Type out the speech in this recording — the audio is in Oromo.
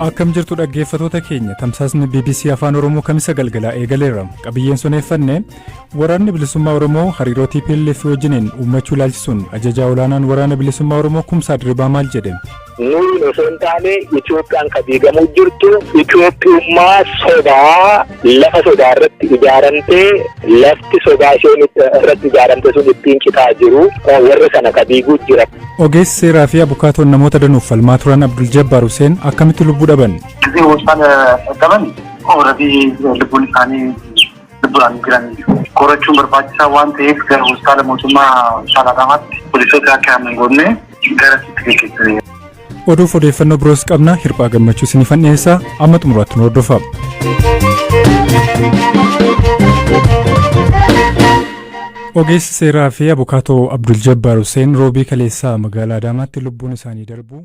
Akkam jirtu dhaggeeffatoota keenya tamsaasni BBC Afaan Oromoo kamisa galgalaa eegaleera. Qabiyyeen soneeffanne waraanni bilisummaa Oromoo hariiroo TPLF wajjiniin uummachuu ilaalchisuun ajajaa olaanaan waraana bilisummaa Oromoo Kumsaa Dirribaa maal jedhe? Nuyi osoo hin taane Itoophiyaan kan diigamuu jirtu Itoophiyummaa sodaa lafa sodaa irratti ijaaramtee lafti sodaa isheen irratti ijaaramte sun ittiin citaa jiru warra sana kan diiguu jira. Ogeessi seeraa fi abukaatoon namoota danuuf falmaa turan Abdul Jabbaar Huseen akkamitti lubbuu dhaban? Lubbuun isaanii lubbuudhaan jiran qorachuun barbaachisaa waan ta'eef gara hospitaala mootummaa Shaalaaqamaatti poolisoota akka hin goone gara sitti geessanii. Oduuf odeeffannoo biroos qabna hirphaa gammachuu isiniifan dhiyeessaa amma xumuraatti nu hordofaa. Ogeessi seeraa fi abukaatoo Abdul Jabbaar Huseen roobii kaleessaa magaalaa Adaamaatti lubbuun isaanii darbu